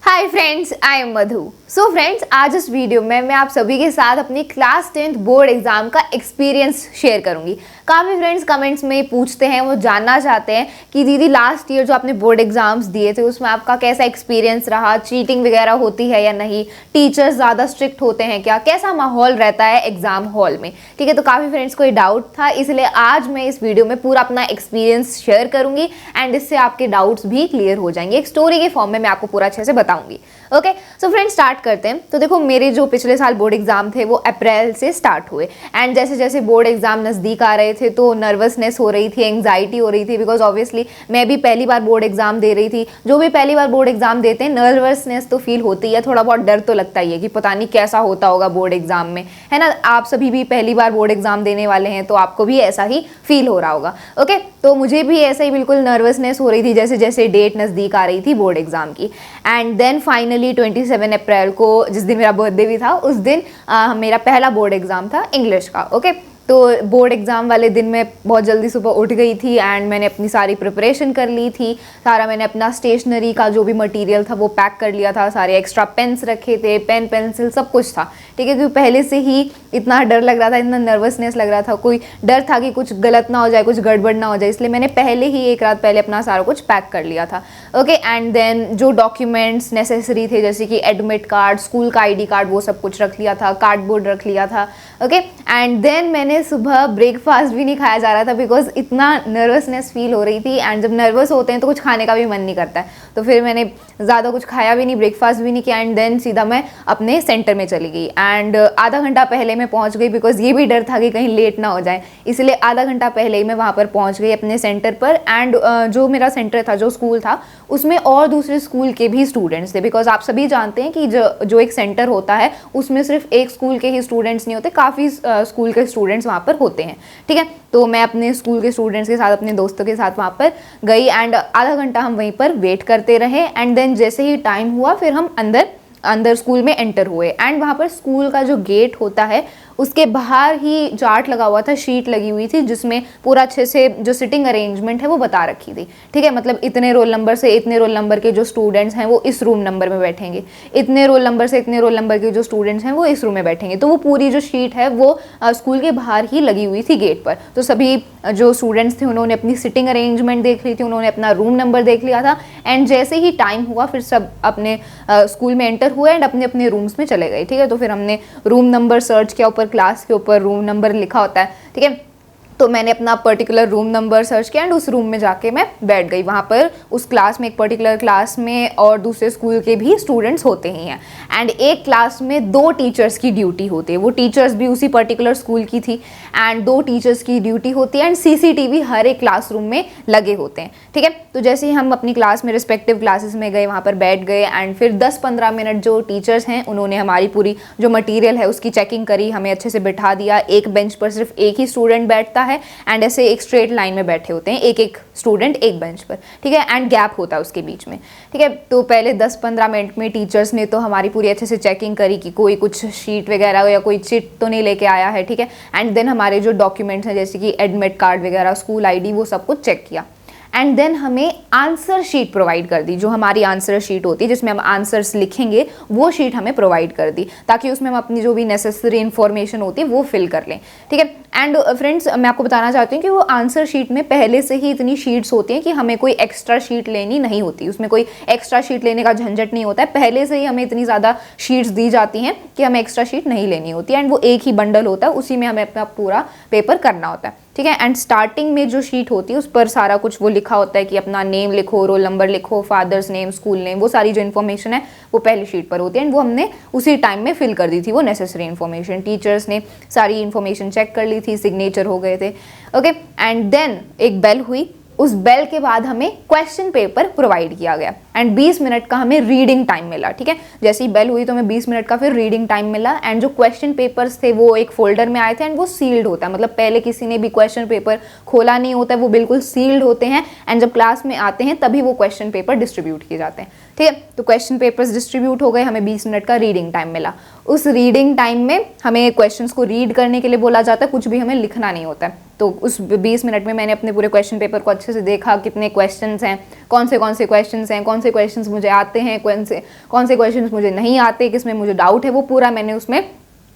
Hi friends, I am Madhu. So friends, आज इस video में मैं आप सभी के साथ अपनी क्लास 10th बोर्ड एग्जाम का एक्सपीरियंस शेयर करूंगी। काफ़ी फ्रेंड्स कमेंट्स में पूछते हैं, वो जानना चाहते हैं कि दीदी लास्ट ईयर जो आपने बोर्ड एग्जाम्स दिए थे उसमें आपका कैसा एक्सपीरियंस रहा, चीटिंग वगैरह होती है या नहीं, टीचर्स ज़्यादा स्ट्रिक्ट होते हैं क्या, कैसा माहौल रहता है एग्जाम हॉल में। ठीक है, तो काफ़ी फ्रेंड्स को ये डाउट था, इसलिए आज मैं इस वीडियो में पूरा अपना एक्सपीरियंस शेयर करूंगी एंड इससे आपके डाउट्स भी क्लियर हो जाएंगे। एक स्टोरी के फॉर्म में मैं आपको पूरा अच्छे से बताऊंगी। ओके, सो फ्रेंड्स स्टार्ट करते हैं। तो देखो, मेरे जो पिछले साल बोर्ड एग्जाम थे वो अप्रैल से स्टार्ट हुए एंड जैसे जैसे बोर्ड एग्जाम नज़दीक आ रहे थे तो नर्वसनेस हो रही थी, एंग्जाइटी हो रही थी, बिकॉज ऑब्वियसली मैं भी पहली बार बोर्ड एग्जाम दे रही थी। जो भी पहली बार बोर्ड एग्जाम देते हैं नर्वसनेस तो फील होती है, थोड़ा बहुत डर तो लगता ही है कि पता नहीं कैसा होता होगा बोर्ड एग्जाम में, है ना। आप सभी भी पहली बार बोर्ड एग्जाम देने वाले हैं तो आपको भी ऐसा ही फील हो रहा होगा। ओके, तो मुझे भी ऐसा ही बिल्कुल नर्वसनेस हो रही थी जैसे जैसे डेट नज़दीक आ रही थी बोर्ड एग्जाम की। एंड देन फाइनली 27 अप्रैल को, जिस दिन मेरा बर्थडे भी था, उस दिन मेरा पहला बोर्ड एग्जाम था इंग्लिश का। ओके, तो बोर्ड एग्ज़ाम वाले दिन मैं बहुत जल्दी सुबह उठ गई थी एंड मैंने अपनी सारी प्रिपरेशन कर ली थी। सारा मैंने अपना स्टेशनरी का जो भी मटेरियल था वो पैक कर लिया था, सारे एक्स्ट्रा पेन्स रखे थे, पेन पेंसिल सब कुछ था। ठीक है, क्योंकि पहले से ही इतना डर लग रहा था, इतना नर्वसनेस लग रहा था, कोई डर था कि कुछ गलत ना हो जाए, कुछ गड़बड़ ना हो जाए, इसलिए मैंने पहले ही एक रात पहले अपना सारा कुछ पैक कर लिया था। ओके, एंड देन जो डॉक्यूमेंट्स नेसेसरी थे जैसे कि एडमिट कार्ड, स्कूल का ID कार्ड, वो सब कुछ रख लिया था, कार्डबोर्ड रख लिया था। ओके, एंड देन मैंने सुबह ब्रेकफास्ट भी नहीं खाया जा रहा था बिकॉज इतना नर्वसनेस फील हो रही थी एंड जब नर्वस होते हैं तो कुछ खाने का भी मन नहीं करता है, तो फिर मैंने ज़्यादा कुछ खाया भी नहीं, ब्रेकफास्ट भी नहीं किया एंड देन सीधा मैं अपने सेंटर में चली गई एंड आधा घंटा पहले मैं पहुंच गई बिकॉज ये भी डर था कि कहीं लेट ना हो जाए, इसलिए आधा घंटा पहले ही मैं वहाँ पर पहुँच गई अपने सेंटर पर। एंड जो मेरा सेंटर था, जो स्कूल था, उसमें और दूसरे स्कूल के भी स्टूडेंट्स थे बिकॉज आप सभी जानते हैं कि जो एक सेंटर होता है उसमें सिर्फ एक स्कूल के ही स्टूडेंट्स नहीं होते, काफ़ी स्कूल के स्टूडेंट्स वहाँ पर होते हैं। ठीक है, तो मैं अपने स्कूल के स्टूडेंट्स के साथ, अपने दोस्तों के साथ वहाँ पर गई एंड आधा घंटा हम वहीं पर वेट करते रहे एंड देन जैसे ही टाइम हुआ फिर हम अंदर स्कूल में एंटर हुए एंड वहाँ पर स्कूल का जो गेट होता है उसके बाहर ही चार्ट लगा हुआ था, शीट लगी हुई थी जिसमें पूरा अच्छे से जो सिटिंग अरेंजमेंट है वो बता रखी थी। ठीक है, मतलब इतने रोल नंबर से इतने रोल नंबर के जो स्टूडेंट्स हैं वो इस रूम नंबर में बैठेंगे, इतने रोल नंबर से इतने रोल नंबर के जो स्टूडेंट्स हैं वो इस रूम में बैठेंगे। तो वो पूरी जो शीट है वो स्कूल के बाहर ही लगी हुई थी गेट पर। तो सभी जो स्टूडेंट्स थे उन्होंने अपनी सिटिंग अरेंजमेंट देख ली थी, उन्होंने अपना रूम नंबर देख लिया था एंड जैसे ही टाइम हुआ फिर सब अपने स्कूल में एंटर हुए एंड अपने अपने रूम्स में चले गए। ठीक है, तो फिर हमने रूम नंबर सर्च किया, ऊपर क्लास के ऊपर रूम नंबर लिखा होता है। ठीक है, तो मैंने अपना पर्टिकुलर रूम नंबर सर्च किया एंड उस रूम में जाके मैं बैठ गई। वहाँ पर उस क्लास में, एक पर्टिकुलर क्लास में और दूसरे स्कूल के भी स्टूडेंट्स होते ही हैं एंड एक क्लास में 2 टीचर्स की ड्यूटी होती है। वो टीचर्स भी उसी पर्टिकुलर स्कूल की थी एंड 2 टीचर्स की ड्यूटी होती है एंड CCTV हर एक क्लासरूम में लगे होते हैं। ठीक है, तो जैसे ही हम अपनी क्लास में, रिस्पेक्टिव क्लासेस में गए, वहाँ पर बैठ गए एंड फिर 10-15 मिनट जो टीचर्स हैं उन्होंने हमारी पूरी जो मटीरियल है उसकी चेकिंग करी, हमें अच्छे से बिठा दिया। एक बेंच पर सिर्फ एक ही स्टूडेंट बैठता है एंड ऐसे एक स्ट्रेट लाइन में बैठे होते हैं, एक एक स्टूडेंट एक बेंच पर। ठीक है, एंड गैप होता है उसके बीच में। ठीक है, तो पहले 10-15 मिनट में टीचर्स ने तो हमारी पूरी अच्छे से चेकिंग करी कि कोई कुछ शीट वगैरह या कोई चिट तो नहीं लेके आया है। ठीक है, एंड देन हमारे जो डॉक्यूमेंट्स हैं जैसे कि एडमिट कार्ड वगैरह, स्कूल ID, वो सब कुछ चेक किया एंड देन हमें आंसर शीट प्रोवाइड कर दी। जो हमारी आंसर शीट होती है जिसमें हम आंसर्स लिखेंगे वो शीट हमें प्रोवाइड कर दी ताकि उसमें हम अपनी जो भी नेसेसरी इन्फॉर्मेशन होती है वो फिल कर लें। ठीक है, एंड फ्रेंड्स मैं आपको बताना चाहती हूँ कि वो आंसर शीट में पहले से ही इतनी शीट्स होती हैं कि हमें कोई एक्स्ट्रा शीट लेनी नहीं होती, उसमें कोई एक्स्ट्रा शीट लेने का झंझट नहीं होता है। पहले से ही हमें इतनी ज़्यादा शीट्स दी जाती हैं कि हमें एक्स्ट्रा शीट नहीं लेनी होती है एंड वो एक ही बंडल होता है, उसी में हमें अपना पूरा पेपर करना होता है। ठीक है, एंड स्टार्टिंग में जो शीट होती है उस पर सारा कुछ वो लिखा होता है कि अपना नेम लिखो, रोल नंबर लिखो, फादर्स नेम, स्कूल नेम, वो सारी जो इन्फॉर्मेशन है वो पहली शीट पर होती है एंड वो हमने उसी टाइम में फिल कर दी थी वो नेसेसरी इन्फॉर्मेशन। टीचर्स ने सारी इन्फॉर्मेशन चेक कर ली थी, सिग्नेचर हो गए थे। ओके, एंड देन एक बेल हुई, उस बेल के बाद हमें क्वेश्चन पेपर प्रोवाइड किया गया एंड 20 मिनट का हमें रीडिंग टाइम मिला। ठीक है, जैसे ही बेल हुई तो हमें 20 मिनट का फिर रीडिंग टाइम मिला एंड जो क्वेश्चन पेपर्स थे वो एक फोल्डर में आए थे एंड वो सील्ड होता है, मतलब पहले किसी ने भी क्वेश्चन पेपर खोला नहीं होता है, वो बिल्कुल सील्ड होते हैं एंड जब क्लास में आते हैं तभी वो क्वेश्चन पेपर डिस्ट्रीब्यूट किए जाते हैं। ठीक है, तो क्वेश्चन पेपर्स डिस्ट्रीब्यूट हो गए, हमें 20 मिनट का रीडिंग टाइम मिला। उस रीडिंग टाइम में हमें क्वेश्चंस को रीड करने के लिए बोला जाता है, कुछ भी हमें लिखना नहीं होता है। तो उस 20 मिनट में मैंने अपने पूरे क्वेश्चन पेपर को अच्छे से देखा, कितने क्वेश्चंस हैं, कौन से क्वेश्चंस हैं, कौन से क्वेश्चंस मुझे आते हैं, कौन से क्वेश्चंस मुझे नहीं आते, किसमें मुझे डाउट है, वो पूरा मैंने उसमें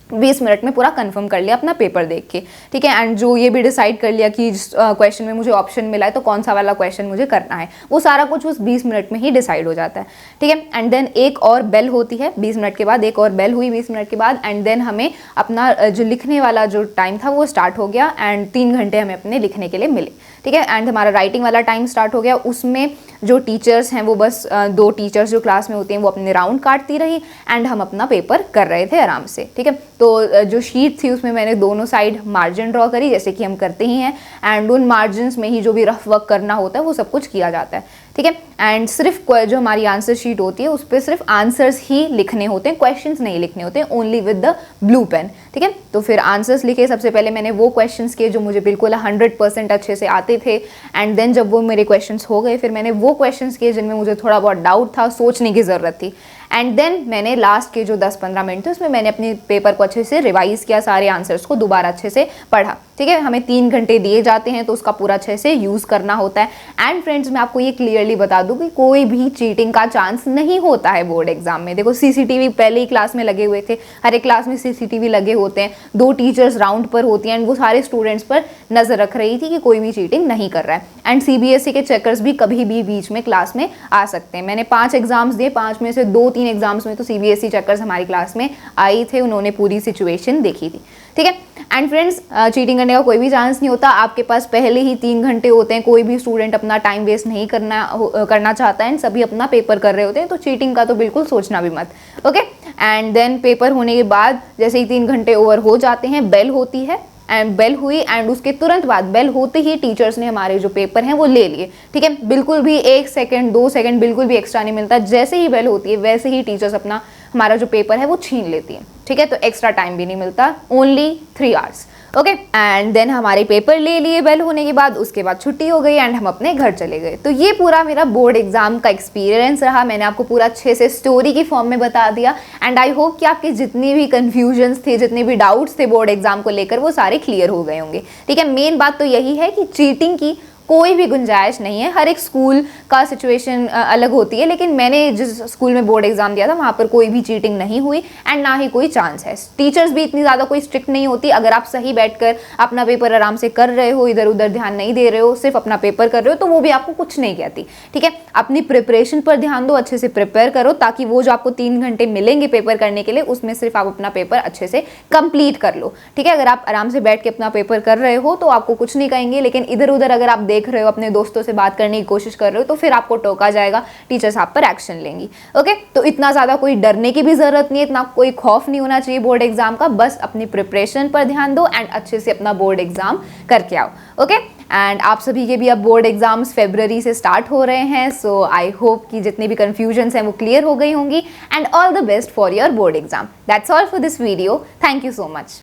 20 मिनट में पूरा कंफर्म कर लिया अपना पेपर देख के, ठीक है। एंड जो ये भी डिसाइड कर लिया कि जिस क्वेश्चन में मुझे ऑप्शन मिला है तो कौन सा वाला क्वेश्चन मुझे करना है, वो सारा कुछ उस 20 मिनट में ही डिसाइड हो जाता है, ठीक है। एंड देन एक और बेल होती है 20 मिनट के बाद, एक और बेल हुई 20 मिनट के बाद, एंड देन हमें अपना जो लिखने वाला जो टाइम था वो स्टार्ट हो गया, एंड 3 घंटे हमें अपने लिखने के लिए मिले, ठीक है। एंड हमारा राइटिंग वाला टाइम स्टार्ट हो गया। उसमें जो टीचर्स हैं वो बस 2 टीचर्स जो क्लास में होती हैं वो अपने राउंड काटती रही, एंड हम अपना पेपर कर रहे थे आराम से, ठीक है। तो जो शीट थी उसमें मैंने दोनों साइड मार्जिन ड्रॉ करी, जैसे कि हम करते ही हैं, एंड उन मार्जिन में ही जो भी रफ वर्क करना होता है वो सब कुछ किया जाता है, ठीक है। एंड सिर्फ जो हमारी आंसर शीट होती है उस पर सिर्फ आंसर्स ही लिखने होते हैं, क्वेश्चंस नहीं लिखने होते हैं, only with the blue pen, ठीक है। तो फिर आंसर्स लिखे। सबसे पहले मैंने वो क्वेश्चंस किए जो मुझे बिल्कुल 100% अच्छे से आते थे, एंड देन जब वो मेरे क्वेश्चंस हो गए फिर मैंने वो क्वेश्चंस किए जिनमें मुझे थोड़ा बहुत डाउट था, सोचने की ज़रूरत थी, एंड देन मैंने लास्ट के जो 10-15 मिनट थे उसमें मैंने अपने पेपर को अच्छे से रिवाइज़ किया, सारे आंसर्स को दोबारा अच्छे से पढ़ा, ठीक है। हमें 3 घंटे दिए जाते हैं तो उसका पूरा अच्छे से यूज़ करना होता है। एंड फ्रेंड्स, मैं आपको ये क्लियरली बता दूं कि कोई भी चीटिंग का चांस नहीं होता है बोर्ड एग्जाम में। देखो सीसीटीवी पहले ही क्लास में लगे हुए थे, हर एक क्लास में सीसीटीवी लगे होते हैं, 2 टीचर्स राउंड पर होती हैं, एंड वो सारे स्टूडेंट्स पर नज़र रख रही थी कि कोई भी चीटिंग नहीं कर रहा है। एंड सीबीएसई के चेकर्स भी कभी भी बीच में क्लास में आ सकते हैं। मैंने 5 एग्जाम्स दिए, 5 में से 2-3 एग्जाम्स में तो सीबीएसई चेकर्स हमारी क्लास में आए थे, उन्होंने पूरी सिचुएशन देखी थी, ठीक है। एंड फ्रेंड्स, चीटिंग करने का कोई भी चांस नहीं होता। आपके पास पहले ही 3 घंटे होते हैं, कोई भी स्टूडेंट अपना टाइम वेस्ट नहीं करना चाहता है, सभी अपना पेपर कर रहे होते हैं, तो चीटिंग का तो बिल्कुल सोचना भी मत, ओके। एंड देन पेपर होने के बाद जैसे ही 3 घंटे ओवर हो जाते हैं, बेल होती है, एंड बेल हुई, एंड उसके तुरंत बाद बेल होते ही टीचर्स ने हमारे जो पेपर हैं वो ले लिए, ठीक है। बिल्कुल भी 1 सेकंड 2 सेकंड बिल्कुल भी एक्स्ट्रा नहीं मिलता, जैसे ही बेल होती है वैसे ही टीचर्स अपना हमारा जो पेपर है वो छीन लेती है, ठीक है। तो एक्स्ट्रा टाइम भी नहीं मिलता, only 3 hours, okay. And then हमारे पेपर ले लिए बेल होने के बाद, उसके बाद छुट्टी हो गई एंड हम अपने घर चले गए। तो ये पूरा मेरा बोर्ड एग्जाम का एक्सपीरियंस रहा। मैंने आपको पूरा अच्छे से स्टोरी की फॉर्म में बता दिया, एंड आई होप कि आपके जितनी भी कन्फ्यूजन्स थे, जितने भी डाउट्स थे बोर्ड एग्जाम को लेकर, वो सारे क्लियर हो गए होंगे, ठीक है। मेन बात तो यही है कि चीटिंग की कोई भी गुंजाइश नहीं है। हर एक स्कूल का सिचुएशन अलग होती है, लेकिन मैंने जिस स्कूल में बोर्ड एग्जाम दिया था वहाँ पर कोई भी चीटिंग नहीं हुई, एंड ना ही कोई चांस है। टीचर्स भी इतनी ज़्यादा कोई स्ट्रिक्ट नहीं होती। अगर आप सही बैठकर अपना पेपर आराम से कर रहे हो, इधर उधर ध्यान नहीं दे रहे हो, सिर्फ अपना पेपर कर रहे हो, तो वो भी आपको कुछ नहीं कहती, ठीक है। अपनी प्रिपरेशन पर ध्यान दो, अच्छे से प्रिपेयर करो, ताकि वो जो आपको 3 घंटे मिलेंगे पेपर करने के लिए, उसमें सिर्फ आप अपना पेपर अच्छे से कंप्लीट कर लो, ठीक है। अगर आप आराम से बैठ के अपना पेपर कर रहे हो तो आपको कुछ नहीं कहेंगे, लेकिन इधर उधर अगर आप देख रहे हो, अपने दोस्तों से बात करने की कोशिश कर रहे हो, तो फिर आपको टोका जाएगा, टीचर्स आप पर एक्शन लेंगी, ओके। तो इतना ज़्यादा कोई डरने की भी ज़रूरत नहीं है, इतना कोई खौफ नहीं होना चाहिए बोर्ड एग्जाम का। बस अपनी प्रिपरेशन पर ध्यान दो एंड अच्छे से अपना बोर्ड एग्जाम करके आओ, ओके। एंड आप सभी के भी अब बोर्ड एग्जाम्स फरवरी से स्टार्ट हो रहे हैं, सो आई होप कि जितने भी कन्फ्यूजन्स हैं वो क्लियर हो गई होंगी, and all the best for your board exam. That's all for this video. Thank you so much.